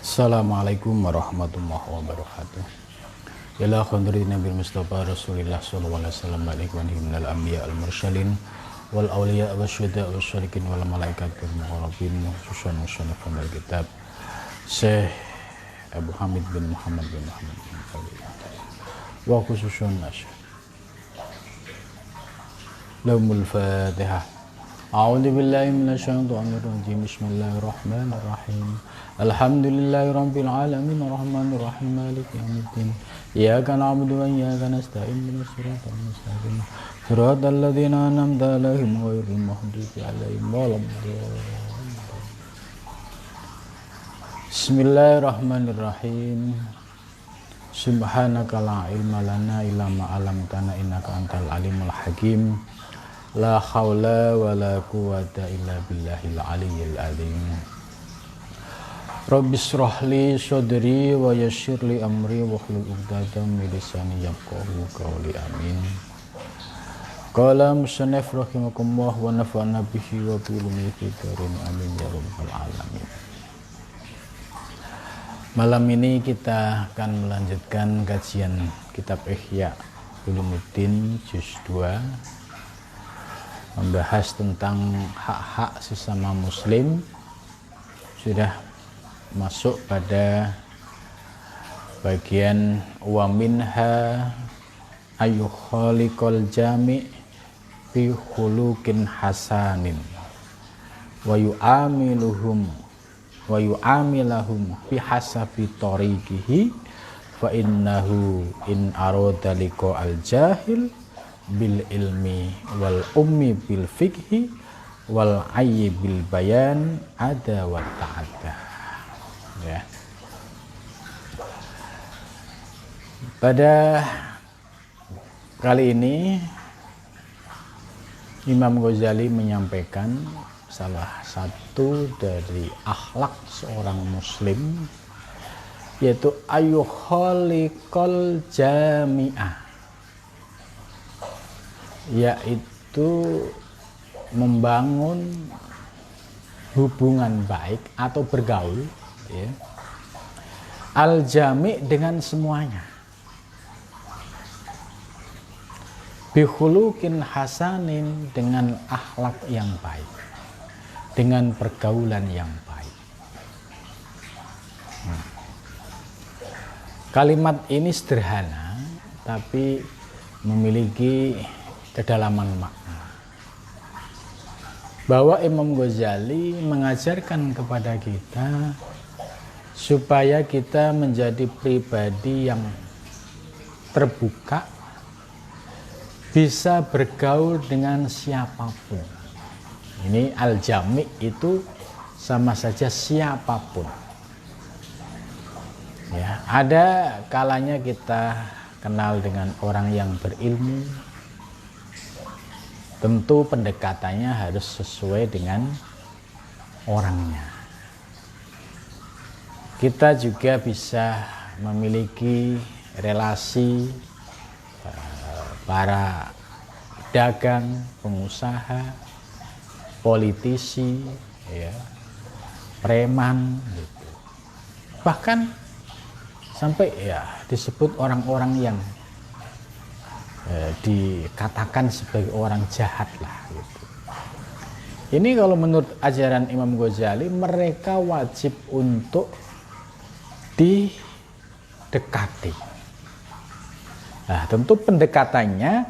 Assalamualaikum warahmatullahi wabarakatuh. Ila khandri Nabi Mustafa Rasulillah sallallahu alaihi wasallam balik wa minal anbiya al mursalin wal awliya wasyuhada wasyarikin wal malaikat wal muqarrabin khususan musannafun al kitab Syekh Abu Hamid bin Muhammad bin Khalil wa khususan Syekh Laumul Fatihah. A'udzu billahi minasyaitonir rajim. Bismillahirrahmanirrahim. Alhamdulillahirabbil alamin arrahmanir rahim maliki yaumiddin. Iyyaka na'budu wa iyyaka nasta'in ihdinas siratal mustaqim. Siratal ladzina an'amta 'alaihim ghairil maghdubi 'alaihim waladdallin. Bismillahirrahmanirrahim. Subhanaka la ilma lana illa ma 'allamtana innaka antal alimul hakim. La haula wa la quwwata illa billahil aliyyil azim. Rabbi shrah li sadri wa yassir li amri wa hlul 'uqdatam min lisani yafqahu qawli amin. Qala musannif rahimakumullah wa nafa'ana bihi wa bi ulumi fitarin amin ya rabbal alamin. Malam ini kita akan melanjutkan kajian kitab Ihya Ulumuddin juz 2, membahas tentang hak-hak sesama muslim. Sudah masuk pada bagian wa minha ayyukhaliqal jami' fi khuluqin hasanin wa yu'amilahum fi hasabi tariqihi fa innahu in arada liqa al jahil bil ilmi wal ummi bil fikhi wal ayyi bil bayan ada wa ta'adda. Ya. Pada kali ini Imam Ghazali menyampaikan salah satu dari akhlak seorang muslim, yaitu ayyukhaliqal jami'ah, yaitu membangun hubungan baik atau bergaul, ya, al-jami' dengan semuanya, bikhuluqin hasanin dengan akhlak yang baik, dengan pergaulan yang baik. Kalimat ini sederhana tapi memiliki kedalaman makna, bahwa Imam Ghazali mengajarkan kepada kita supaya kita menjadi pribadi yang terbuka, bisa bergaul dengan siapapun. Ini al-jami' itu sama saja siapapun. Ya, ada kalanya kita kenal dengan orang yang berilmu, tentu pendekatannya harus sesuai dengan orangnya. Kita juga bisa memiliki relasi para dagang, pengusaha, politisi, ya, preman, gitu. Bahkan sampai ya disebut orang-orang yang dikatakan sebagai orang jahat lah, gitu. Ini kalau menurut ajaran Imam Ghazali, mereka wajib untuk didekati. Nah, tentu pendekatannya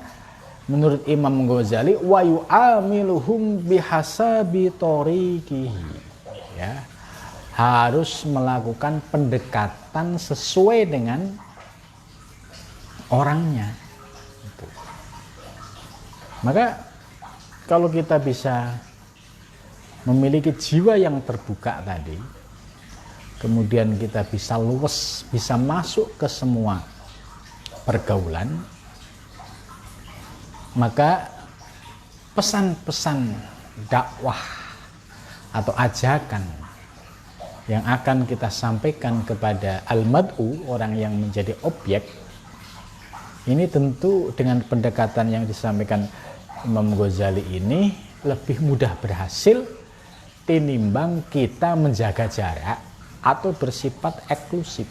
menurut Imam Ghazali wa yu'amiluhum bihasabi tariqihi, ya, harus melakukan pendekatan sesuai dengan orangnya. Maka kalau kita bisa memiliki jiwa yang terbuka tadi, kemudian kita bisa luwes, bisa masuk ke semua pergaulan, maka pesan-pesan dakwah atau ajakan yang akan kita sampaikan kepada al-mad'u, orang yang menjadi objek, ini tentu dengan pendekatan yang disampaikan Imam Ghazali ini lebih mudah berhasil tinimbang kita menjaga jarak atau bersifat eksklusif.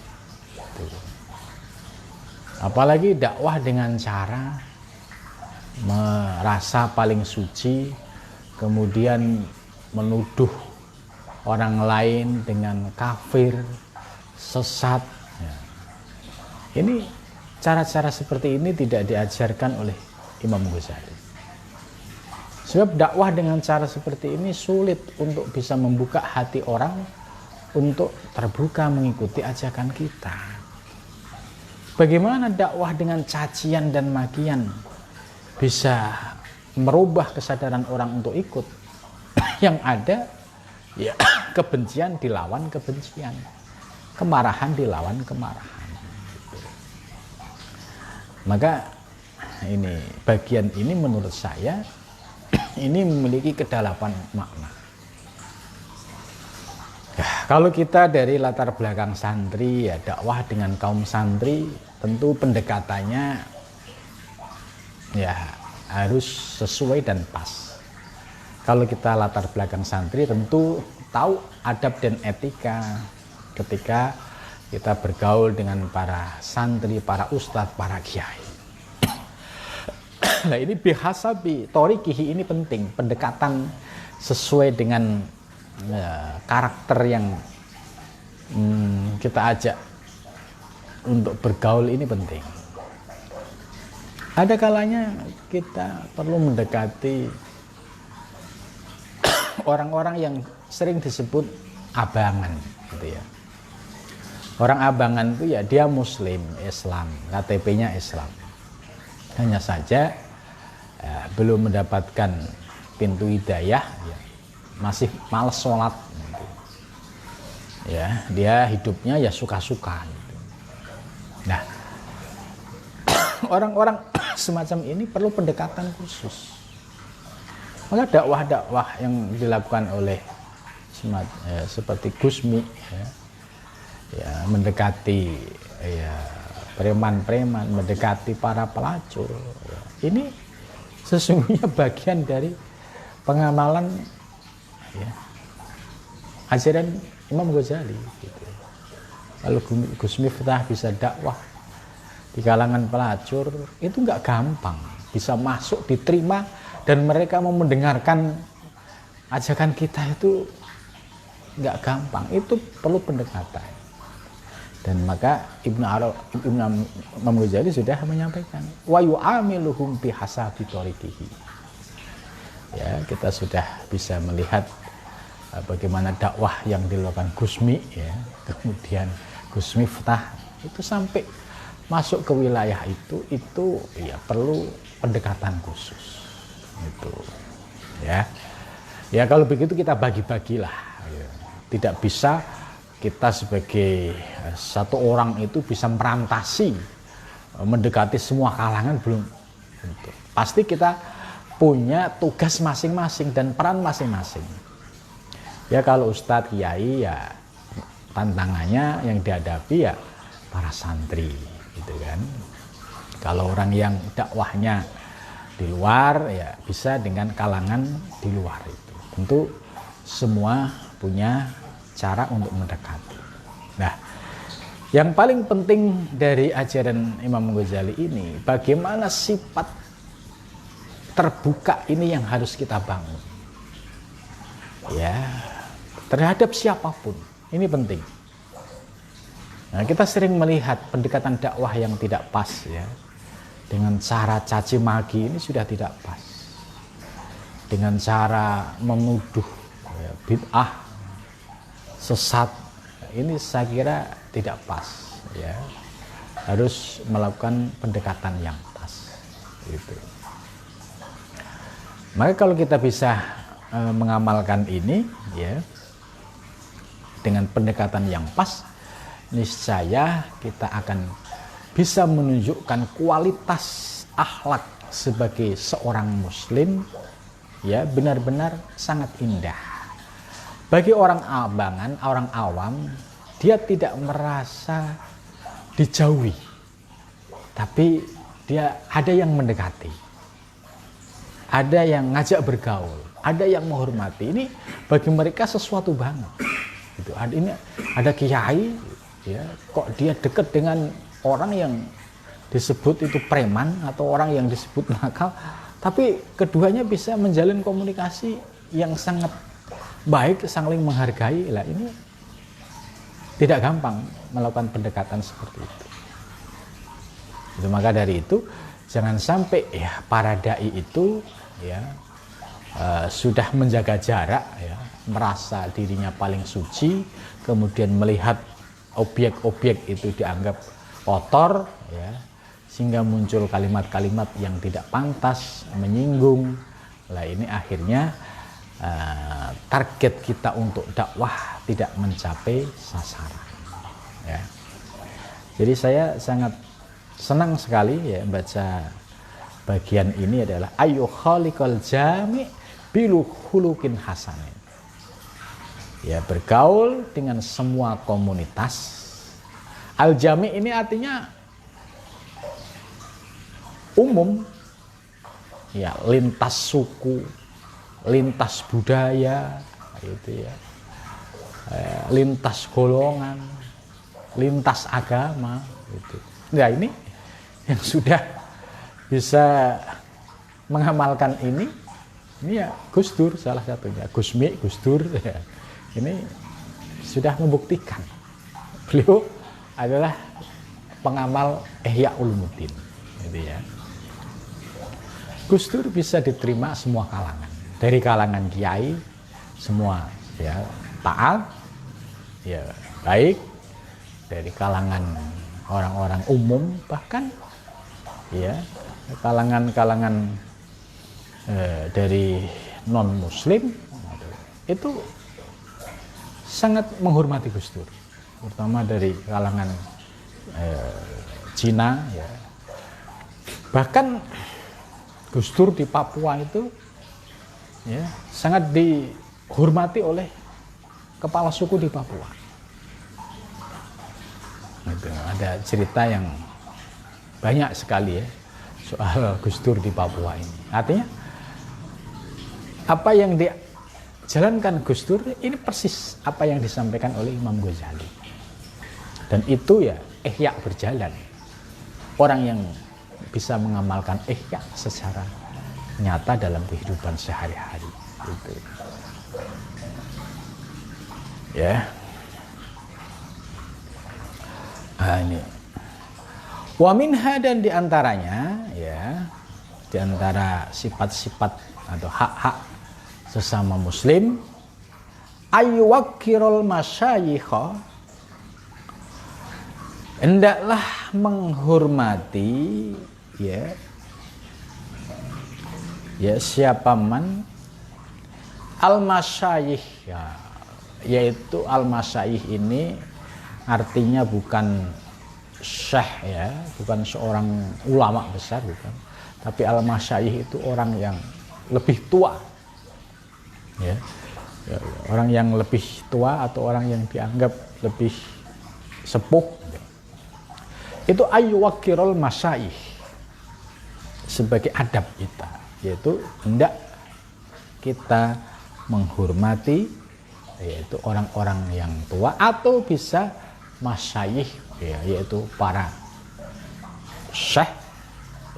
Apalagi dakwah dengan cara merasa paling suci, kemudian menuduh orang lain dengan kafir, sesat. Ini cara-cara seperti ini tidak diajarkan oleh Imam Ghazali. Sebab dakwah dengan cara seperti ini sulit untuk bisa membuka hati orang untuk terbuka mengikuti ajakan kita. Bagaimana dakwah dengan cacian dan makian bisa merubah kesadaran orang untuk ikut? Yang ada ya kebencian dilawan kebencian, kemarahan dilawan kemarahan. Maka ini bagian ini menurut saya ini memiliki kedalaman makna. Ya, kalau kita dari latar belakang santri, ya dakwah dengan kaum santri, tentu pendekatannya ya harus sesuai dan pas. Kalau kita latar belakang santri, tentu tahu adab dan etika ketika kita bergaul dengan para santri, para ustadz, para kiai. Nah ini bihasabi torikihi ini penting, pendekatan sesuai dengan karakter yang kita ajak untuk bergaul ini penting. Ada kalanya kita perlu mendekati orang-orang yang sering disebut abangan, gitu ya. Orang abangan itu ya dia Muslim, Islam, KTP-nya Islam. Hanya saja belum mendapatkan pintu hidayah, ya, masih malas sholat. Gitu. Ya, dia hidupnya ya suka-suka. Gitu. Nah, orang-orang semacam ini perlu pendekatan khusus. Maka dakwah-dakwah yang dilakukan oleh seperti Gusmi, ya, mendekati ya, preman-preman, mendekati para pelacur, ya, ini sesungguhnya bagian dari pengamalan ya, ajaran Imam Ghazali. Gitu. Kalau Gus Miftah bisa dakwah di kalangan pelacur, itu nggak gampang bisa masuk, diterima, dan mereka mau mendengarkan ajakan kita itu nggak gampang. Itu perlu pendekatan. Dan maka Imam Ghazali sudah menyampaikan wa yu'amiluhum bihasabi thariqihi. Ya, kita sudah bisa melihat bagaimana dakwah yang dilakukan Gusmi, ya, kemudian Gus Miftah itu sampai masuk ke wilayah itu ya perlu pendekatan khusus. Itu. Ya. Ya kalau begitu kita bagi-bagilah. Ya. Tidak bisa kita sebagai satu orang itu bisa merantasi, mendekati semua kalangan, belum tentu. Pasti kita punya tugas masing-masing dan peran masing-masing. Ya kalau Ustadz, Kiai, ya tantangannya yang dihadapi ya para santri, gitu kan. Kalau orang yang dakwahnya di luar, ya bisa dengan kalangan di luar itu. Tentu semua punya cara untuk mendekati. Nah, yang paling penting dari ajaran Imam Ghazali ini, bagaimana sifat terbuka ini yang harus kita bangun. Ya, terhadap siapapun, ini penting. Nah, kita sering melihat pendekatan dakwah yang tidak pas, ya, dengan cara caci maki ini sudah tidak pas. Dengan cara menuduh ya, bid'ah, sesat, ini saya kira tidak pas, ya. Harus melakukan pendekatan yang pas, gitu. Maka kalau kita bisa mengamalkan ini, ya, dengan pendekatan yang pas, niscaya kita akan bisa menunjukkan kualitas akhlak sebagai seorang Muslim, ya, benar-benar sangat indah. Bagi orang abangan, orang awam, dia tidak merasa dijauhi, tapi dia ada yang mendekati, ada yang ngajak bergaul, ada yang menghormati. Ini bagi mereka sesuatu banget. gitu. Ada kiai ya, kok dia dekat dengan orang yang disebut itu preman atau orang yang disebut nakal, tapi keduanya bisa menjalin komunikasi yang sangat baik, saling menghargai. Lah ini tidak gampang melakukan pendekatan seperti itu. Maka dari itu jangan sampai ya para dai itu ya sudah menjaga jarak ya, merasa dirinya paling suci, kemudian melihat objek-objek itu dianggap kotor ya, sehingga muncul kalimat-kalimat yang tidak pantas, menyinggung. Lah ini akhirnya target kita untuk dakwah tidak mencapai sasaran ya. Jadi saya sangat senang sekali ya baca bagian ini adalah ayu khaliqal jami' bilu khuluqin hasanin. Ya, bergaul dengan semua komunitas. Al-jami' ini artinya umum. Ya, lintas suku, lintas budaya, gitu ya. Lintas golongan, lintas agama, gitu. Nah, ini yang sudah bisa mengamalkan ini ya Gus Dur salah satunya, Gusmi, Gus Dur ya. Ini sudah membuktikan beliau adalah pengamal Ihya Ulumuddin, gitu ya. Gus Dur bisa diterima semua kalangan, dari kalangan kiai semua ya taat ya baik, dari kalangan orang-orang umum, bahkan ya kalangan-kalangan dari non muslim itu sangat menghormati Gus Dur, terutama dari kalangan Cina ya. Bahkan Gus Dur di Papua itu ya sangat dihormati oleh kepala suku di Papua. Gitu. Ada cerita yang banyak sekali ya soal Gus Dur di Papua ini. Artinya apa yang dijalankan Gus Dur ini persis apa yang disampaikan oleh Imam Ghazali. Dan itu ya ihya berjalan. Orang yang bisa mengamalkan ihya secara nyata dalam kehidupan sehari-hari. Gitu. Ya. Nah, ini. Wa minha, dan diantaranya ya, diantara sifat-sifat atau hak-hak sesama muslim, ayyuwakkirul masyayikha, hendaklah menghormati ya siapa man al-masyayikh ya, yaitu al-masyayikh ini artinya bukan syekh ya, bukan seorang ulama besar, bukan, tapi al-masyayikh itu orang yang lebih tua ya, orang yang lebih tua atau orang yang dianggap lebih sepuh. Itu ayyuwakkirul masyayikh sebagai adab kita, yaitu hendak kita menghormati yaitu orang-orang yang tua, atau bisa masyayikh ya, yaitu para syekh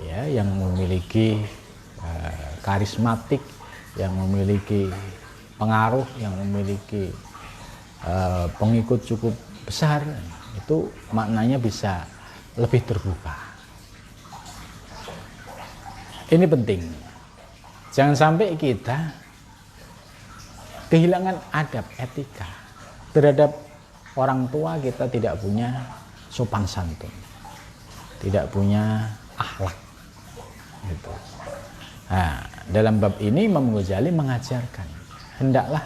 ya, yang memiliki karismatik, yang memiliki pengaruh, yang memiliki pengikut cukup besar. Itu maknanya bisa lebih terbuka. Ini penting. Jangan sampai kita kehilangan adab, etika terhadap orang tua. Kita tidak punya sopan santun, tidak punya akhlak gitu. Nah, dalam bab ini Imam Ghazali mengajarkan hendaklah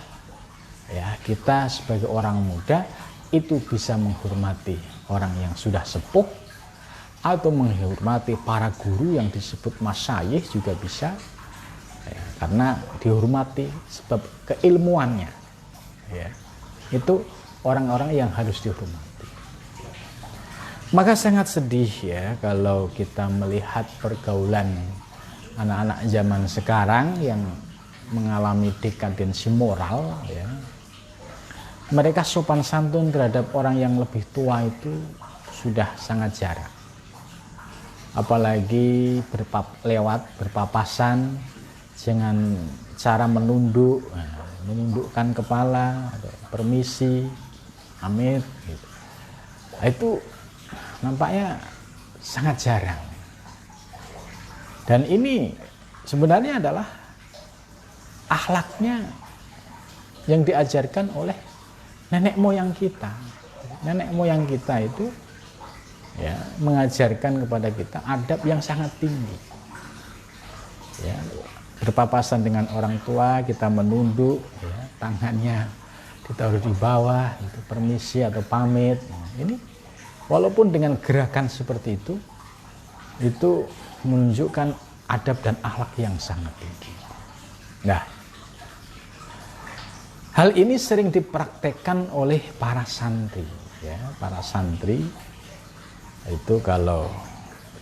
ya kita sebagai orang muda itu bisa menghormati orang yang sudah sepuh, atau menghormati para guru yang disebut masyayikh juga bisa ya, karena dihormati sebab keilmuannya ya, itu orang-orang yang harus dihormati. Maka sangat sedih ya kalau kita melihat pergaulan anak-anak zaman sekarang yang mengalami dekadensi moral ya, mereka sopan santun terhadap orang yang lebih tua itu sudah sangat jarang. Apalagi berpapasan dengan cara menundukkan kepala, permisi, amit, gitu. Itu nampaknya sangat jarang. Dan ini sebenarnya adalah akhlaknya yang diajarkan oleh nenek moyang kita. Nenek moyang kita itu ya mengajarkan kepada kita adab yang sangat tinggi. Ya, berpapasan dengan orang tua kita menunduk, ya, tangannya ditaruh di bawah, itu permisi atau pamit. Nah, ini walaupun dengan gerakan seperti itu menunjukkan adab dan akhlak yang sangat tinggi. Nah, hal ini sering dipraktekkan oleh para santri, ya. Para santri itu kalau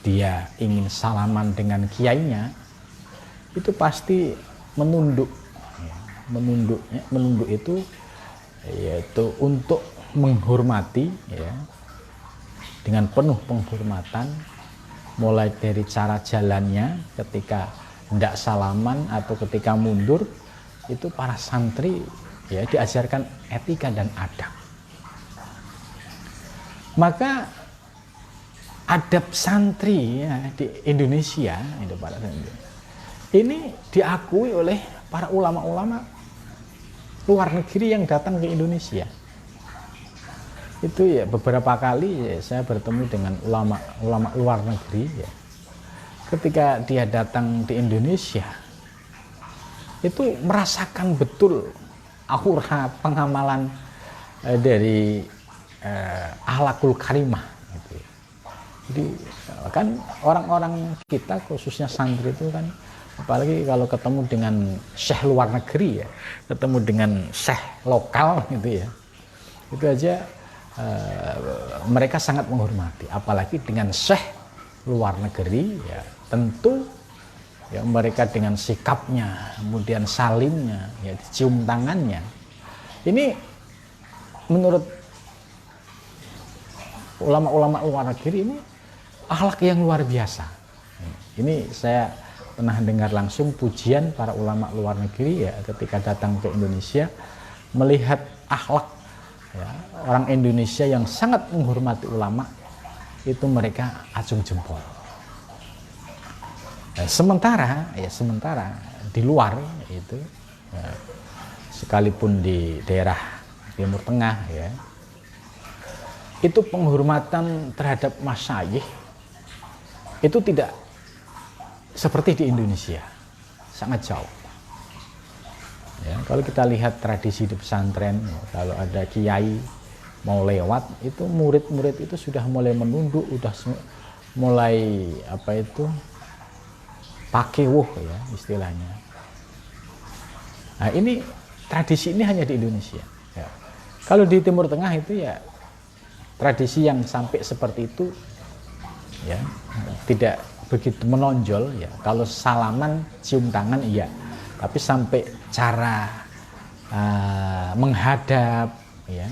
dia ingin salaman dengan kiainya, itu pasti menunduk, ya. Menunduk itu yaitu untuk menghormati, ya, dengan penuh penghormatan, mulai dari cara jalannya ketika hendak salaman atau ketika mundur, itu para santri ya diajarkan etika dan adab. Maka adab santri ya, di Indonesia itu para santri ini diakui oleh para ulama-ulama luar negeri yang datang ke Indonesia. Itu ya beberapa kali ya, saya bertemu dengan ulama luar negeri, ya. Ketika dia datang di Indonesia itu merasakan betul aura pengamalan dari akhlakul karimah gitu. Jadi kan orang-orang kita khususnya santri itu kan, apalagi kalau ketemu dengan syekh luar negeri ya, ketemu dengan syekh lokal gitu ya, itu aja mereka sangat menghormati. Apalagi dengan syekh luar negeri ya, tentu ya mereka dengan sikapnya, kemudian salimnya, ya dicium tangannya, ini menurut ulama-ulama luar negeri ini akhlak yang luar biasa. Ini saya pernah dengar langsung pujian para ulama luar negeri ya ketika datang ke Indonesia, melihat akhlak ya, orang Indonesia yang sangat menghormati ulama, itu mereka acung jempol. Nah, sementara di luar itu ya, sekalipun di daerah Timur Tengah ya, itu penghormatan terhadap masyayikh itu tidak seperti di Indonesia, sangat jauh. Ya, kalau kita lihat tradisi di pesantren, ya, kalau ada kiai mau lewat, itu murid-murid itu sudah mulai menunduk, sudah mulai apa itu pakewuh ya istilahnya. Nah ini tradisi ini hanya di Indonesia. Ya. Kalau di Timur Tengah itu ya tradisi yang sampai seperti itu ya tidak begitu menonjol ya. Kalau salaman cium tangan iya, tapi sampai cara menghadap ya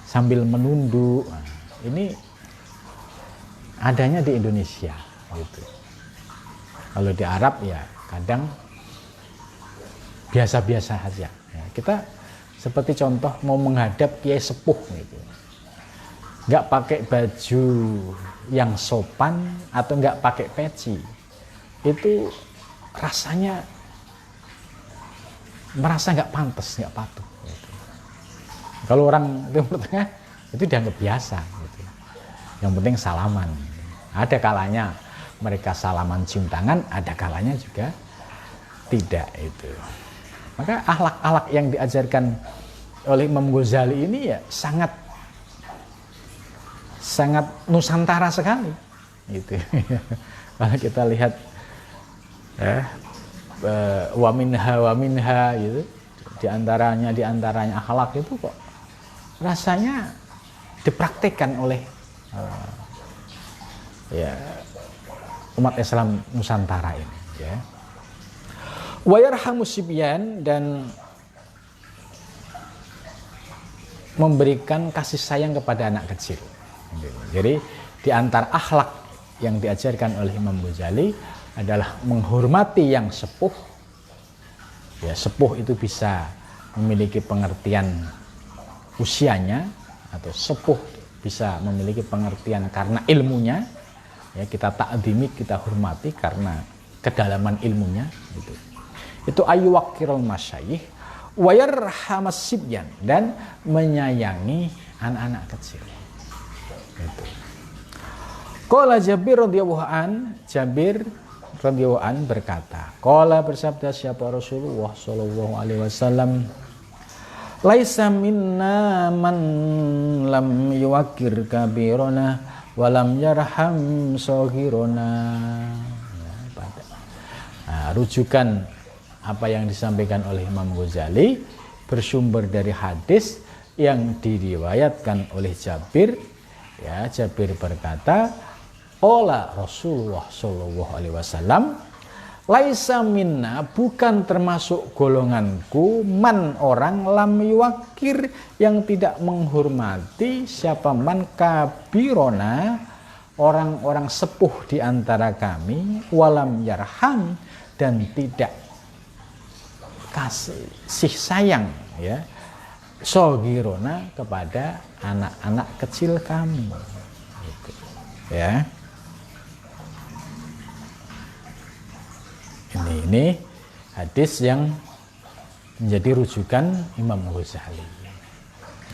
sambil menunduk, ini adanya di Indonesia gitu. Kalau di Arab ya kadang biasa-biasa saja ya. Kita seperti contoh mau menghadap kiai sepuh gitu, nggak pakai baju yang sopan atau nggak pakai peci, itu rasanya merasa nggak pantas, nggak patuh gitu. Kalau orang Timur Tengah itu dianggap biasa gitu. Yang penting salaman. Ada kalanya mereka salaman cium tangan, ada kalanya juga tidak itu. Maka akhlak-akhlak yang diajarkan oleh Imam Ghazali ini ya sangat nusantara sekali gitu. Kalau kita lihat wa minha gitu, diantaranya akhlak itu kok rasanya dipraktikkan oleh ya umat Islam Nusantara ini ya. Wa yarhamu sibyan, dan memberikan kasih sayang kepada anak kecil. Jadi di antara akhlak yang diajarkan oleh Imam Ghazali adalah menghormati yang sepuh. Ya, sepuh itu bisa memiliki pengertian usianya, atau sepuh bisa memiliki pengertian karena ilmunya. Ya, kita ta'dimi, kita hormati karena kedalaman ilmunya gitu. Itu ayyuwaqqirul masyayikh wa yarhamas sibyan, dan menyayangi anak-anak kecil. Gitu. Qala Jabir radhiyallahu an, Jabir radhiyallahu an berkata, qala, bersabda siapa Rasulullah sallallahu alaihi wasallam, laisa minna man lam yuwaqqir kabirona wa lam yarham saghirona. Rujukan apa yang disampaikan oleh Imam Ghazali bersumber dari hadis yang diriwayatkan oleh Jabir. Ya, Jabir berkata, qala Rasulullah sallallahu alaihi wasallam, laisa minna, bukan termasuk golonganku, man, orang, lam yuwakir, yang tidak menghormati, siapa man, kabirona, orang-orang sepuh di antara kami, walam yarham, dan tidak kasih sayang, ya, sogirona, kepada anak-anak kecil kami. Gitu. Ya. Ini hadis yang menjadi rujukan Imam Ghazali.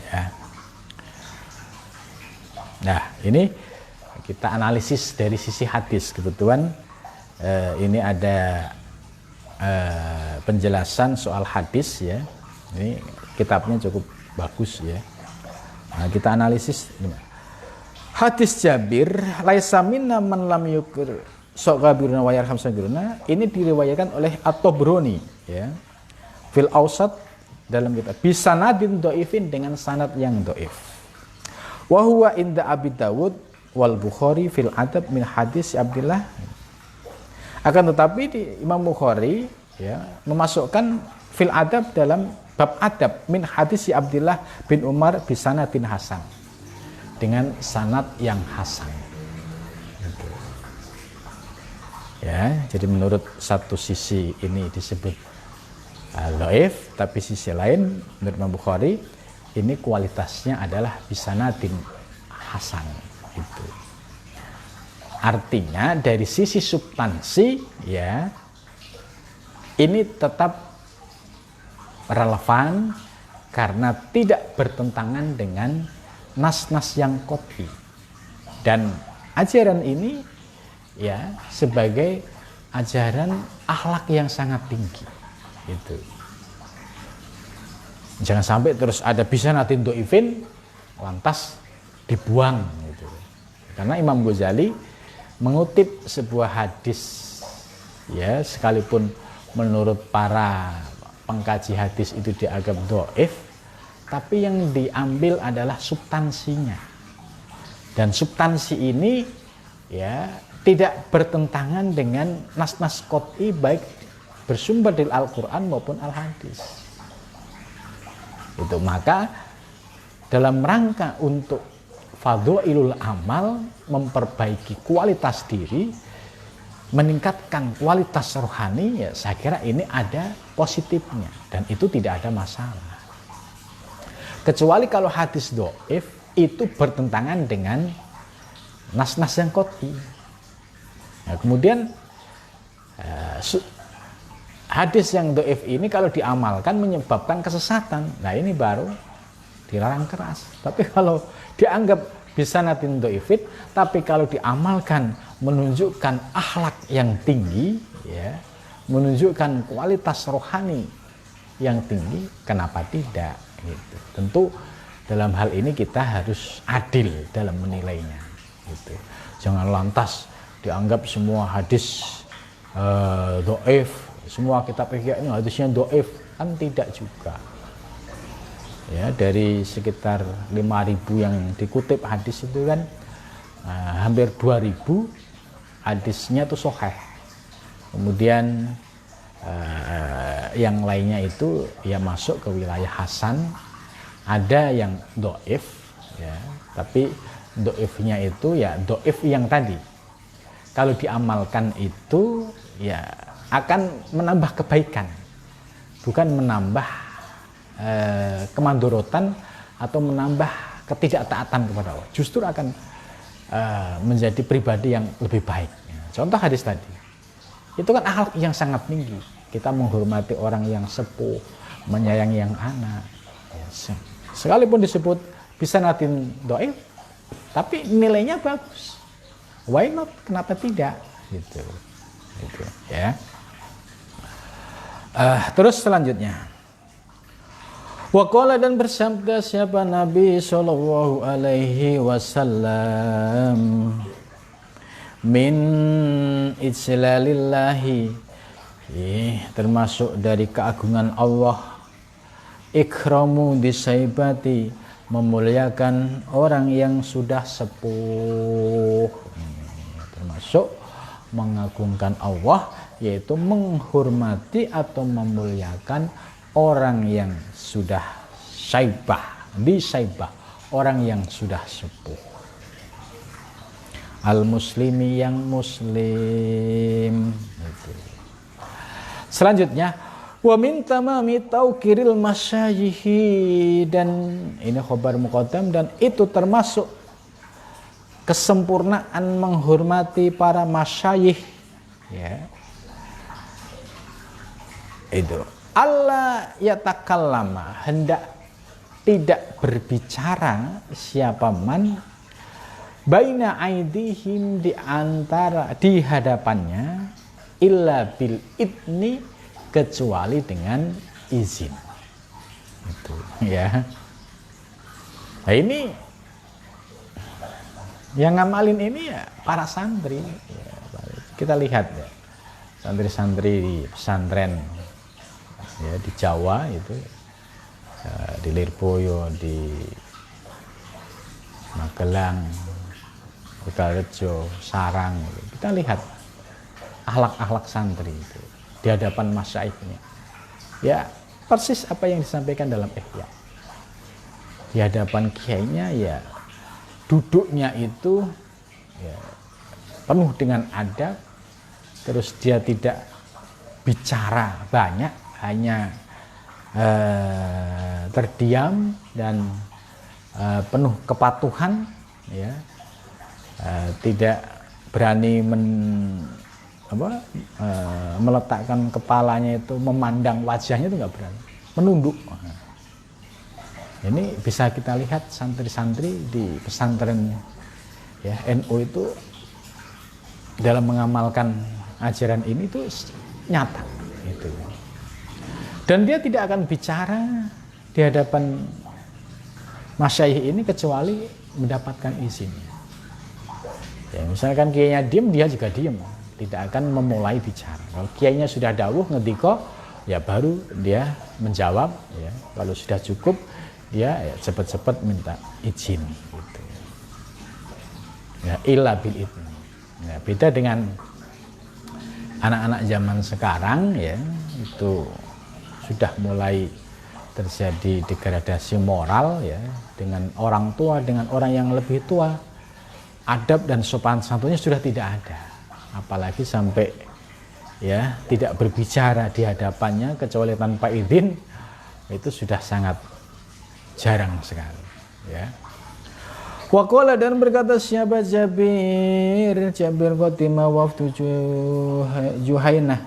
Ya. Nah, ini kita analisis dari sisi hadis. Kebetulan ini ada penjelasan soal hadis, ya. Ini kitabnya cukup bagus, ya. Nah, kita analisis hadis Jabir, laisa minna man lam yukir Sokabiruna wa yarham sagiruna, ini diriwayatkan oleh At-Tabrani, ya, fil Awsat, dalam kitab bisanadin dhaifin, dengan sanad yang dhaif. Wa huwa inda Abi Dawud wal Bukhari fil adab min hadis Abdullah. Akan tetapi di Imam Bukhari, ya, memasukkan fil adab dalam bab adab min hadis Abdullah bin Umar bisanadin hasan, dengan sanad yang hasan. Ya, jadi menurut satu sisi ini disebut dhaif, tapi sisi lain menurut Imam Bukhari ini kualitasnya adalah bisanadin hasan. Itu artinya dari sisi substansi, ya, ini tetap relevan karena tidak bertentangan dengan nas-nas yang qot'i, dan ajaran ini, ya, sebagai ajaran akhlak yang sangat tinggi. Itu jangan sampai terus ada bisanatin dhaifin lantas dibuang, gitu. Karena Imam Ghazali mengutip sebuah hadis, ya, sekalipun menurut para pengkaji hadis itu dianggap dhaif, tapi yang diambil adalah substansinya, dan substansi ini, ya, tidak bertentangan dengan nas-nas qot'i, baik bersumber dari Al-Quran maupun Al-Hadis. Itu maka dalam rangka untuk fadhailul amal, memperbaiki kualitas diri, meningkatkan kualitas rohani, ya, saya kira ini ada positifnya dan itu tidak ada masalah. Kecuali kalau hadis dhaif itu bertentangan dengan nas-nas yang qot'i. Nah, kemudian hadis yang dhaif ini kalau diamalkan menyebabkan kesesatan. Nah, ini baru dilarang keras. Tapi kalau dianggap bisanatin dhaifin, tapi kalau diamalkan menunjukkan akhlak yang tinggi, ya, menunjukkan kualitas rohani yang tinggi, kenapa tidak? Gitu. Tentu dalam hal ini kita harus adil dalam menilainya. Gitu. Jangan lantas dianggap semua hadis dhaif, semua kitab fikih ini hadisnya dhaif, kan tidak juga. Ya, dari sekitar 5.000 yang dikutip hadis itu kan hampir 2.000 hadisnya itu sahih. Kemudian yang lainnya itu ya masuk ke wilayah hasan Ada yang doif, ya, tapi doifnya itu ya doif yang tadi. Kalau diamalkan itu ya akan menambah kebaikan, bukan menambah kemandorotan atau menambah ketidaktaatan kepada Allah. Justru akan menjadi pribadi yang lebih baik. Contoh hadis tadi, itu kan akhlak yang sangat tinggi. Kita menghormati orang yang sepuh, menyayangi yang anak. Sekalipun disebut bisa natin doif, tapi nilainya bagus. Why not? Kenapa tidak? Gitu ya. Terus selanjutnya, waqala dan bersabda siapa Nabi Shallallahu Alaihi Wasallam, min ijlalillahi, termasuk dari keagungan Allah, ikramu disaibati, memuliakan orang yang sudah sepuh. Termasuk mengagungkan Allah, yaitu menghormati atau memuliakan orang yang sudah disaibah, orang yang sudah sepuh. Al-muslimi yang muslim. Selanjutnya, wa min tamami tauqiril masyayikhi, dan ini khabar muqaddam, dan itu termasuk kesempurnaan menghormati para masyayikh, ya. Itu Allah yatakallama, hendak tidak berbicara siapa man baina aidihim, di hadapannya, illa bil idni, kecuali dengan izin. Itu ya. Nah, ini yang ngamalin ini ya para santri. Ya, kita lihat ya, santri-santri di pesantren ya di Jawa itu, di Lirboyo, di Magelang, Tegalrejo, Sarang, kita lihat akhlak-akhlak santri itu di hadapan masyaikhnya. Ya persis apa yang disampaikan dalam Ihya. Di hadapan kiainya ya duduknya itu ya penuh dengan adab, terus dia tidak bicara banyak, hanya terdiam dan penuh kepatuhan, ya. Tidak berani meletakkan kepalanya itu, memandang wajahnya itu nggak berani, menunduk. Ini bisa kita lihat santri-santri di pesantren ya NU itu dalam mengamalkan ajaran ini itu nyata itu. Dan dia tidak akan bicara di hadapan masyayikh ini kecuali mendapatkan izin. Ya, misalkan kiainya diam, dia juga diam, tidak akan memulai bicara. Kalau kiainya sudah dawuh ngendika, ya baru dia menjawab, ya. Kalau sudah cukup, dia ya cepat-cepat minta izin gitu. Ya, illa bil idni. Ya, beda dengan anak-anak zaman sekarang, ya, itu sudah mulai terjadi degradasi moral, ya, dengan orang tua, dengan orang yang lebih tua, adab dan sopan santunnya sudah tidak ada, apalagi sampai ya tidak berbicara di hadapannya kecuali tanpa izin, itu sudah sangat jarang sekali, ya. Waqala, dan berkata siapa Jabir qatima wafdu Juhainah,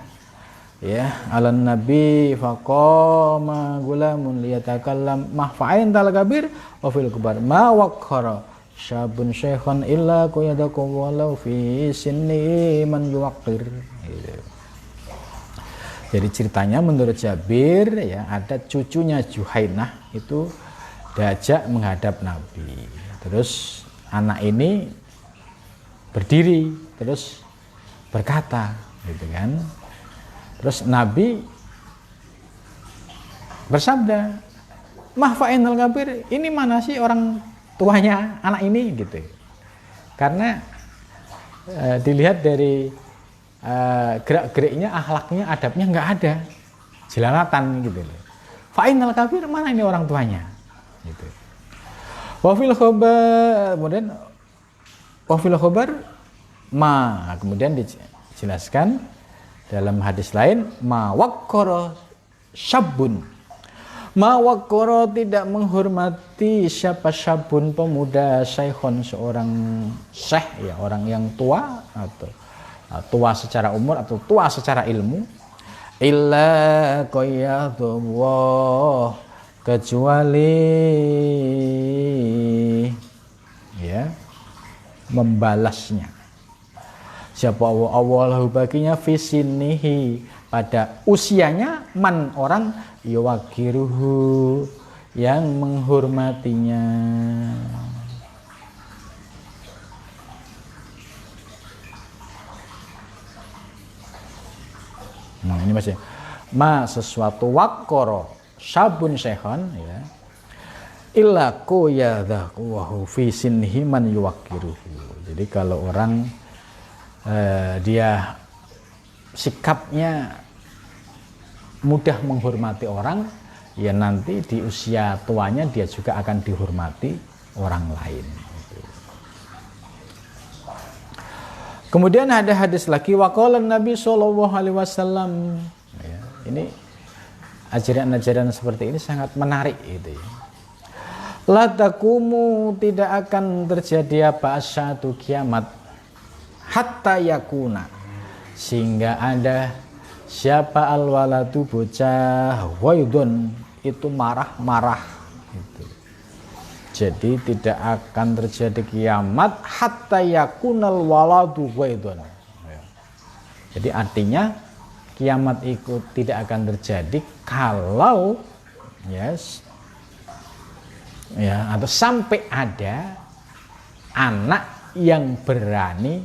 ya, alan nabi faqama gulamun liyatakallam mahfa'in tal kabir wa fil kubar ma waqara syabun syekhan illa quyadakum walau fi sinni man yuqir. Jadi ceritanya menurut Jabir, ya, ada cucunya Juhainah itu diajak menghadap Nabi. Terus anak ini berdiri terus berkata, gitu kan. Terus Nabi bersabda, mahfa'inal kabir, ini mana sih orang tuanya anak ini, gitu. Karena dilihat dari gerak-geriknya, akhlaknya, adabnya nggak ada, jelalatan gitu. Fa'inal kabir, mana ini orang tuanya. gitu. Wa fil khabar, kemudian wa fil khabar kemudian dijelaskan dalam hadis lain, ma waqqara syabun. Ma waqqara tidak menghormati siapa syabun pemuda, syekhon seorang syekh ya, orang yang tua atau tua secara umur atau tua secara ilmu, illa qayyadullah, kecuali ya membalasnya. Siapa Allah baginya fisinihi pada usianya man orang yuwakiruhu yang menghormatinya. Nah ini masih sesuatu wakoro sabun syekhon ya illa quyadhahu fi sinhi man yuwakiruhu. Jadi kalau orang dia sikapnya mudah menghormati orang, ya nanti di usia tuanya dia juga akan dihormati orang lain. Kemudian ada hadis lagi, waqala Nabi sallallahu alaihi wasallam. Ya, ini ajaran-ajaran seperti ini sangat menarik itu ya. La taqumu, tidak akan terjadi apa asyatu kiamat hatta yakuna, sehingga ada siapa alwaladu bocah waidun itu marah-marah itu. Jadi tidak akan terjadi kiamat hatta yakunal waladu waidun. Jadi artinya kiamat itu tidak akan terjadi kalau atau sampai ada anak yang berani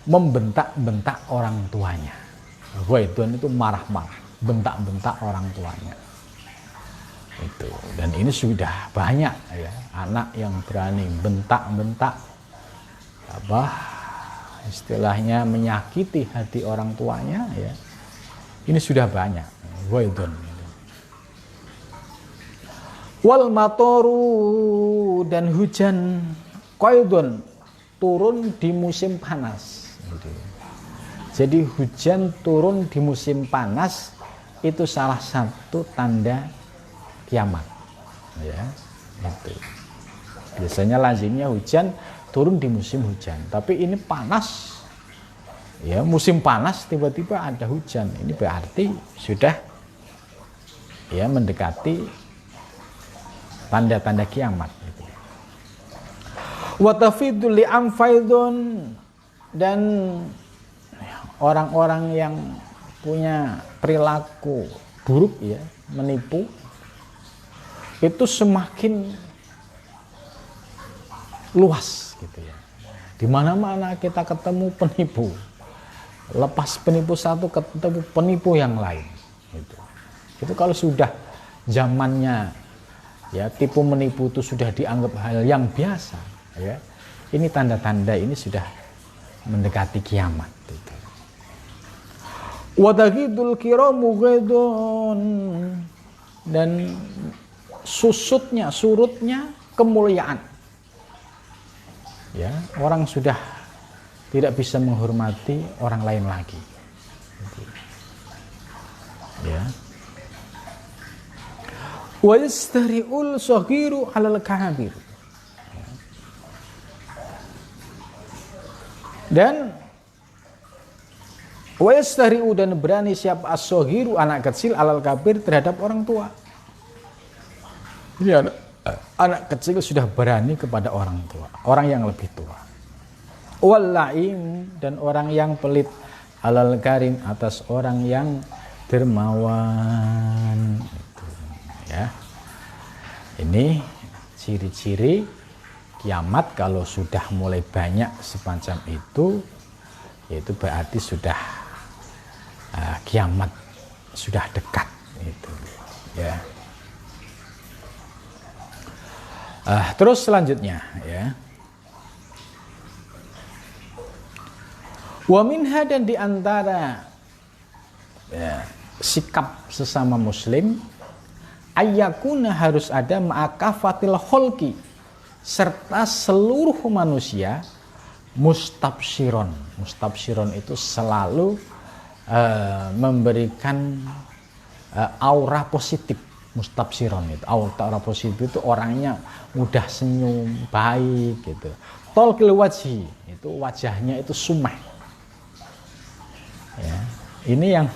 membentak-bentak orang tuanya. Waidun itu marah-marah, bentak-bentak orang tuanya. Itu. Dan ini sudah banyak ya, anak yang berani bentak-bentak istilahnya menyakiti hati orang tuanya ya. Ini sudah banyak. Waidun. Wal matoru, dan hujan qaidun turun di musim panas. Jadi hujan turun di musim panas itu salah satu tanda kiamat. Ya, itu. Biasanya lazimnya hujan turun di musim hujan, tapi ini panas. Ya, musim panas tiba-tiba ada hujan. Ini berarti sudah ya mendekati tanda-tanda kiamat gitu. Wa tafidul li'am faidun, dan orang-orang yang punya perilaku buruk ya, menipu, itu semakin luas gitu ya. Di mana-mana kita ketemu penipu. Lepas penipu satu ketemu penipu yang lain gitu. Itu kalau sudah zamannya ya tipu menipu itu sudah dianggap hal yang biasa ya. Ini tanda-tanda ini sudah mendekati kiamat gitu. Wa taqidul kiramu ghaidun, dan surutnya kemuliaan. Ya, orang sudah tidak bisa menghormati orang lain lagi. Ya. Wa yastari'ul saghiru 'alal kabir. Dan wa yastari'u, dan berani siapa as-saghiru anak kecil 'alal kabir terhadap orang tua. Ini anak kecil sudah berani kepada orang tua, orang yang lebih tua. Wal la'im, dan orang yang pelit 'alal karim atas orang yang dermawan. Itu, ya. Ini ciri-ciri kiamat. Kalau sudah mulai banyak semacam itu, yaitu berarti sudah kiamat sudah dekat itu ya. Terus selanjutnya ya, wa minha, dan diantara ya, sikap sesama muslim ayyakuna harus ada ma'akafatil kholqi serta seluruh manusia mustabsyiron. Mustabsyiron itu selalu memberikan aura positif. Mustabsyiron itu aura positif, itu orangnya mudah senyum, baik gitu. Tolkil wajhi itu wajahnya itu sumeh. Ya, ini yang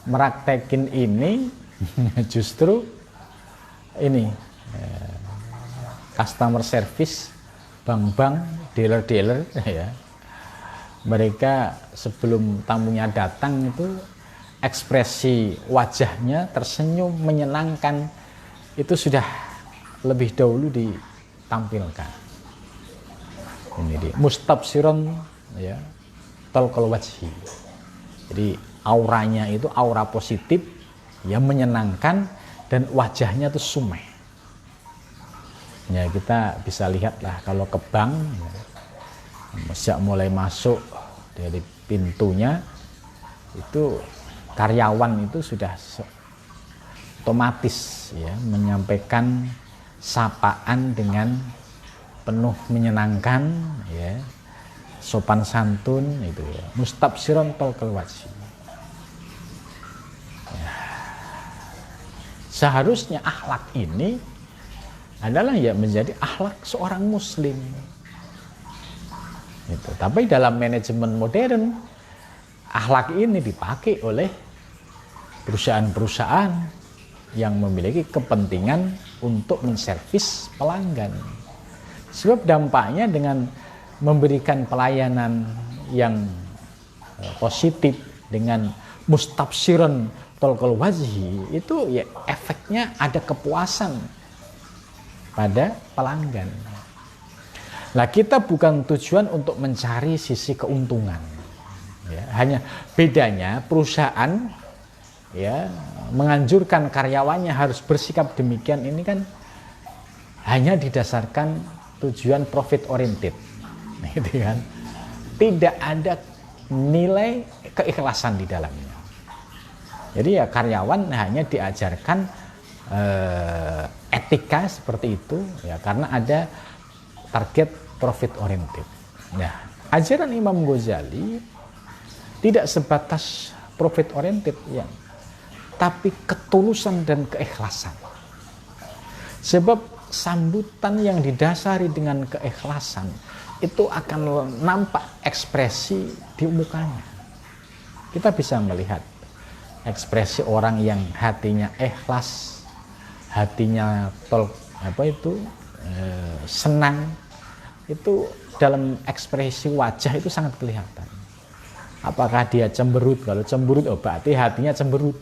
meraktekin ini justru ini customer service, bank-bank, dealer-dealer ya. Mereka sebelum tamunya datang itu ekspresi wajahnya tersenyum menyenangkan itu sudah lebih dahulu ditampilkan. Ini dia mustabsyiron ya, talqal wajhi. Jadi auranya itu aura positif yang menyenangkan dan wajahnya itu sumeh. Ya, kita bisa lihatlah kalau ke bank ya, sejak mulai masuk dari pintunya itu karyawan itu sudah otomatis ya menyampaikan sapaan dengan penuh menyenangkan ya, sopan santun itu ya. Mustabsyiron talqal wajhi. Ya. Seharusnya akhlak ini adalah ya menjadi akhlak seorang muslim. Gitu. Tapi dalam manajemen modern akhlak ini dipakai oleh perusahaan-perusahaan yang memiliki kepentingan untuk menservis pelanggan. Sebab dampaknya dengan memberikan pelayanan yang positif dengan mustabsyiron talqal wajhi itu ya efeknya ada kepuasan pada pelanggan. Nah, kita bukan tujuan untuk mencari sisi keuntungan. Ya, hanya bedanya perusahaan ya menganjurkan karyawannya harus bersikap demikian ini kan hanya didasarkan tujuan profit oriented. Gitu kan. Tidak ada nilai keikhlasan di dalamnya. Jadi ya karyawan hanya diajarkan etika seperti itu ya karena ada target profit oriented. Nah, ajaran Imam Ghazali tidak sebatas profit oriented ya, tapi ketulusan dan keikhlasan. Sebab sambutan yang didasari dengan keikhlasan itu akan nampak ekspresi di mukanya. Kita bisa melihat ekspresi orang yang hatinya ikhlas, hatinya senang, itu dalam ekspresi wajah itu sangat kelihatan. Apakah dia cemberut? Kalau cemberut, oh berarti hatinya cemberut.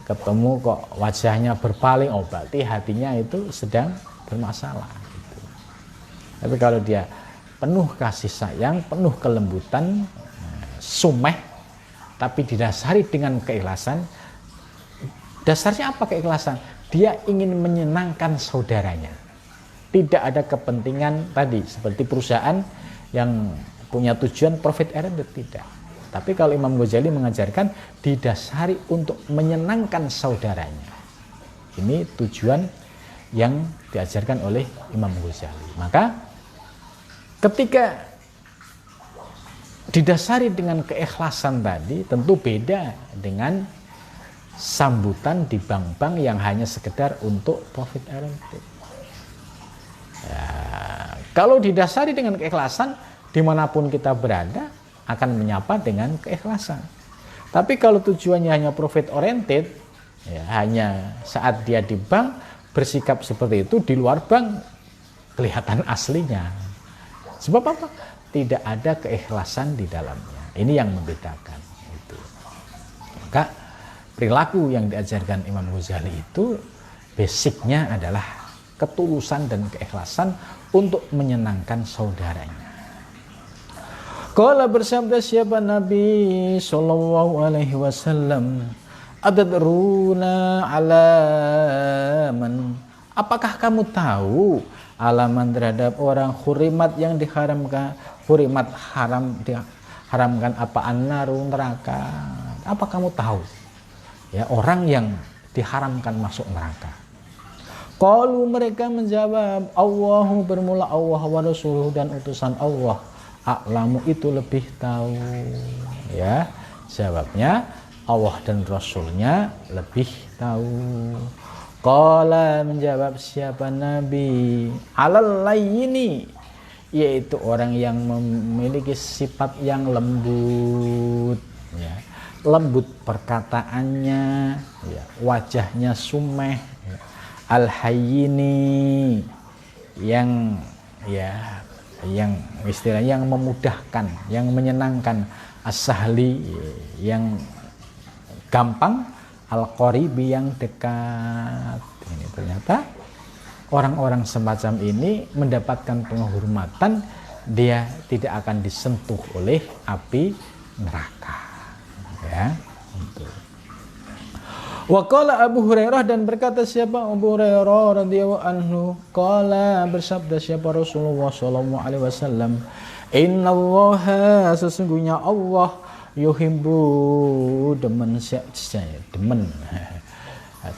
Ketemu kok wajahnya berpaling, oh berarti hatinya itu sedang bermasalah. Gitu. Tapi kalau dia penuh kasih sayang, penuh kelembutan, sumeh, tapi didasari dengan keikhlasan. Dasarnya apa keikhlasan? Dia ingin menyenangkan saudaranya. Tidak ada kepentingan tadi seperti perusahaan yang punya tujuan profit oriented, tidak. Tapi kalau Imam Ghazali mengajarkan didasari untuk menyenangkan saudaranya. Ini tujuan yang diajarkan oleh Imam Ghazali. Maka ketika didasari dengan keikhlasan tadi tentu beda dengan sambutan di bank-bank yang hanya sekedar untuk profit oriented. Ya, kalau didasari dengan keikhlasan, dimanapun kita berada akan menyapa dengan keikhlasan. Tapi kalau tujuannya hanya profit oriented, ya, hanya saat dia di bank bersikap seperti itu, di luar bank kelihatan aslinya. Sebab apa? Tidak ada keikhlasan di dalamnya. Ini yang membedakan. Itu. Maka perilaku yang diajarkan Imam Ghazali itu basicnya adalah ketulusan dan keikhlasan untuk menyenangkan saudaranya. Qala bersabda siapa Nabi sallallahu alaihi wasallam, "Atadruna alaman?" Apakah kamu tahu alaman terhadap orang hurimat yang diharamkan, diharamkan apa annaru neraka? Apa kamu tahu? Ya, orang yang diharamkan masuk neraka. Qalu mereka menjawab, Allahu bermula Allah wa rasuluhu dan utusan Allah, a'lamu itu lebih tahu. Ya, jawabnya Allah dan Rasulnya lebih tahu. Qala menjawab siapa Nabi, alal layyini, yaitu orang yang memiliki sifat yang lembut, ya. Lembut perkataannya, ya. Wajahnya sumeh, ya. Al-hayyini, yang ya yang istilahnya yang memudahkan, yang menyenangkan, as-sahli, yang gampang, al-qaribi yang dekat. Ini ternyata orang-orang semacam ini mendapatkan penghormatan, dia tidak akan disentuh oleh api neraka. Ya, untuk. Wa qala Abu Hurairah, dan berkata siapa Abu Hurairah radhiyallahu anhu, qala bersabda siapa Rasulullah sallallahu alaihi wasallam, innallaha sesungguhnya Allah yuhibbu demen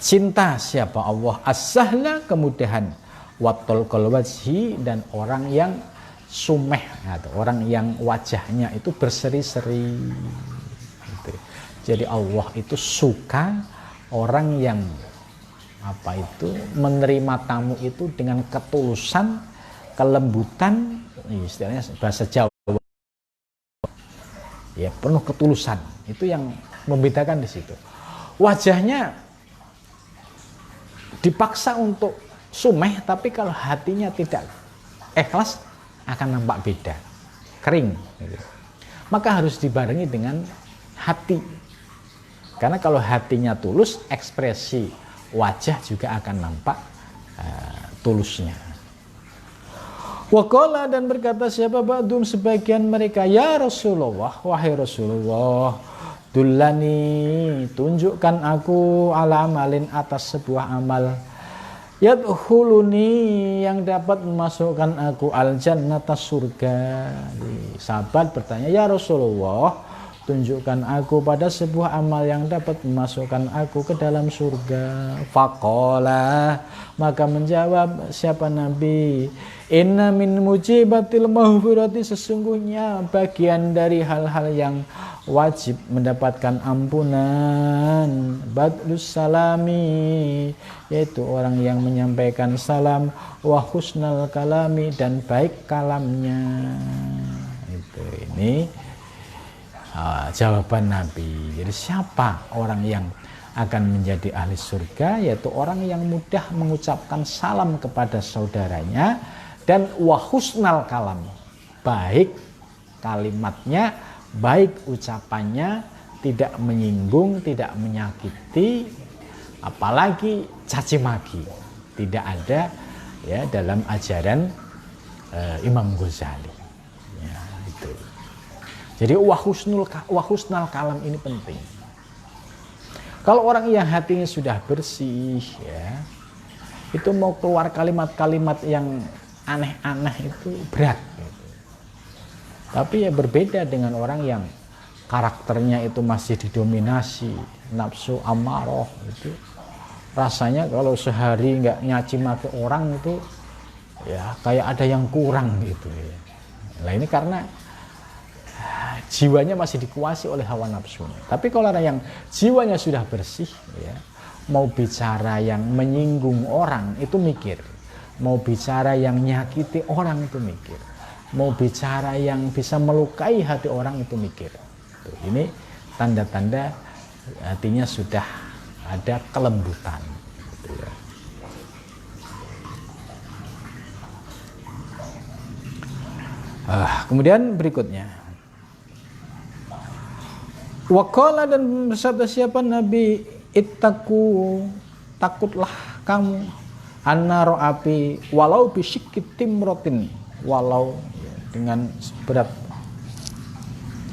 cinta siapa Allah as-sahla kemudahan, watul wajhi dan orang yang sumeh atau orang yang wajahnya itu berseri-seri. Jadi Allah itu suka orang yang menerima tamu itu dengan ketulusan, kelembutan, istilahnya bahasa Jawa, ya penuh ketulusan. Itu yang membedakan di situ. Wajahnya dipaksa untuk sumeh, tapi kalau hatinya tidak ikhlas akan nampak beda, kering. Maka harus dibarengi dengan hati. Karena kalau hatinya tulus, ekspresi wajah juga akan nampak tulusnya. Waqala dan berkata siapa ba'dum sebagian mereka, ya Rasulullah, wahai Rasulullah, dullani tunjukkan aku ala amalin atas sebuah amal, yadkhuluni yang dapat memasukkan aku al jannata surga. Sahabat bertanya, ya Rasulullah, tunjukkan aku pada sebuah amal yang dapat memasukkan aku ke dalam surga. Faqala, maka menjawab siapa Nabi, inna min mujibatil maghfirati, sesungguhnya bagian dari hal-hal yang wajib mendapatkan ampunan, badlus salami, yaitu orang yang menyampaikan salam, wa husnal kalami, dan baik kalamnya. Itu ini jawaban Nabi. Jadi siapa orang yang akan menjadi ahli surga, yaitu orang yang mudah mengucapkan salam kepada saudaranya, dan wahusnal kalam, baik kalimatnya, baik ucapannya, tidak menyinggung, tidak menyakiti, apalagi caci maki. Tidak ada ya dalam ajaran Imam Ghazali. Ya, itu. Jadi wahusnal kalam ini penting. Kalau orang yang hatinya sudah bersih, ya, itu mau keluar kalimat-kalimat yang aneh-aneh itu berat. Gitu. Tapi ya berbeda dengan orang yang karakternya itu masih didominasi nafsu amarah itu. Rasanya kalau sehari nggak nyaci maki orang itu, ya kayak ada yang kurang gitu. Ya. Nah ini karena jiwanya masih dikuasai oleh hawa nafsunya. Tapi kalau orang yang jiwanya sudah bersih, ya, mau bicara yang menyinggung orang itu mikir, mau bicara yang nyakiti orang itu mikir, mau bicara yang bisa melukai hati orang itu mikir. Tuh, ini tanda-tanda hatinya sudah ada kelembutan. Gitu ya. Kemudian berikutnya, waqala dan bersabda siapa Nabi, ittaqu, takutlah kamu, annaro api, walau bisyikit timrotin, walau dengan berat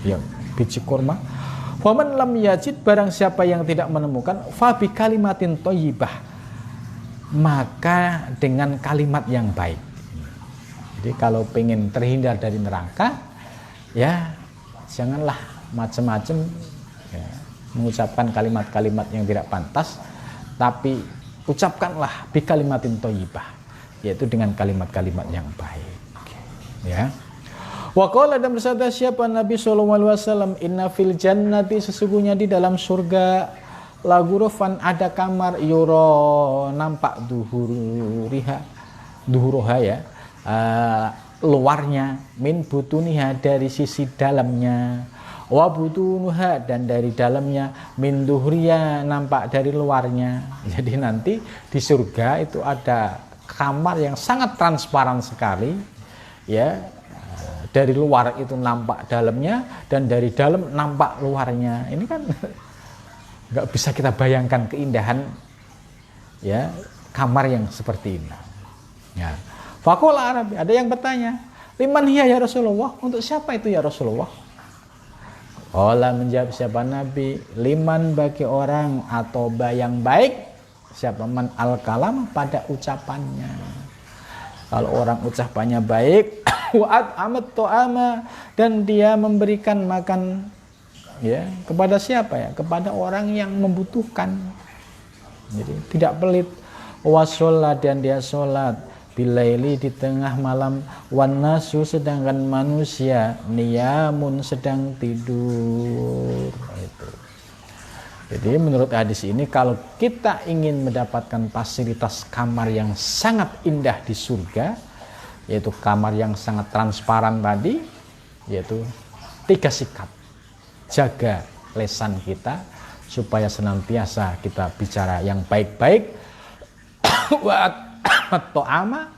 ya biji kurma. Faman lam yajid, barang siapa yang tidak menemukan, fabi kalimatin thayyibah, maka dengan kalimat yang baik. Jadi kalau pengen terhindar dari neraka, ya janganlah macam-macam ya, mengucapkan kalimat-kalimat yang tidak pantas, tapi ucapkanlah bi kalimatin thayyibah, yaitu dengan kalimat-kalimat yang baik. Ya. Wa qala, dan bersabda siapa Nabi sallallahu alaihi wasallam, inna fil jannati, sesungguhnya di dalam surga, lagurufan, ada kamar, yuro, nampak duhuruha ya, luarnya, min butuniha, dari sisi dalamnya, wa butunuha, dan dari dalamnya, min duhriya, nampak dari luarnya. Jadi nanti di surga itu ada kamar yang sangat transparan sekali, ya, dari luar itu nampak dalamnya, dan dari dalam nampak luarnya. Ini kan nggak bisa kita bayangkan keindahan, ya, kamar yang seperti ini. Ya. Faqala Arabi, ada yang bertanya, liman hiya ya Rasulullah, untuk siapa itu ya Rasulullah? Qala, menjawab siapa Nabi, liman, bagi orang, atau yang baik, siapa, man al-kalam, pada ucapannya. Kalau orang ucapannya baik, wa'at amat to'ama, dan dia memberikan makan, ya, kepada siapa ya? Kepada orang yang membutuhkan. Jadi tidak pelit. Wasolat, dan dia sholat, bilaili, di tengah malam, wanasu, sedangkan manusia niyamun, sedang tidur. Itu. Jadi menurut hadis ini, kalau kita ingin mendapatkan fasilitas kamar yang sangat indah di surga, yaitu kamar yang sangat transparan tadi, yaitu 3 sikap. Jaga lesan kita supaya senantiasa kita bicara yang baik-baik, to'ama,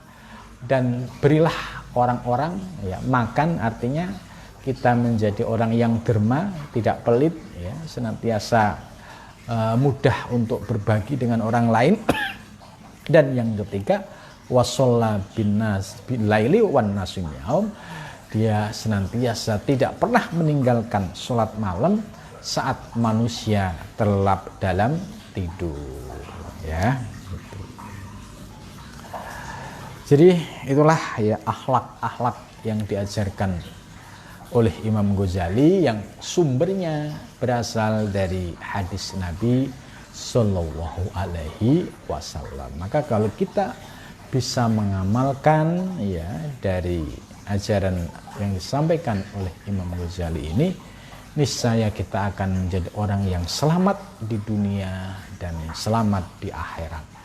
dan berilah orang-orang, ya, makan, artinya kita menjadi orang yang derma, tidak pelit, ya, senantiasa mudah untuk berbagi dengan orang lain. Dan yang ketiga, wasolla binnas bilaili wan nasu yaum, dia senantiasa tidak pernah meninggalkan sholat malam saat manusia terlelap dalam tidur, ya. Jadi itulah, ya, akhlak-akhlak yang diajarkan oleh Imam Ghazali, yang sumbernya berasal dari hadis Nabi Sallallahu Alaihi Wasallam. Maka kalau kita bisa mengamalkan, ya, dari ajaran yang disampaikan oleh Imam Ghazali ini, niscaya kita akan menjadi orang yang selamat di dunia dan selamat di akhirat.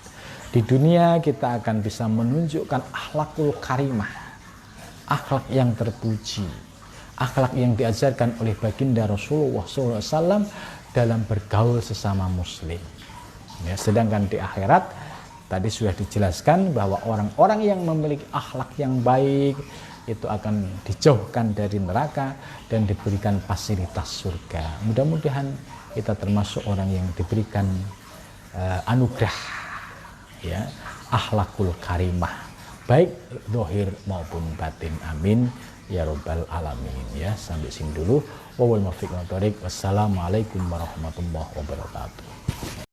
Di dunia kita akan bisa menunjukkan akhlakul karimah, akhlak yang terpuji, akhlak yang diajarkan oleh baginda Rasulullah SAW dalam bergaul sesama muslim. Ya, sedangkan di akhirat tadi sudah dijelaskan bahwa orang-orang yang memiliki akhlak yang baik itu akan dijauhkan dari neraka dan diberikan fasilitas surga. Mudah-mudahan kita termasuk orang yang diberikan anugerah, ya, akhlakul karimah, baik zahir maupun batin. Amin ya rabbal alamin. Ya, sampai sini dulu. Wassalamualaikum warahmatullahi wabarakatuh.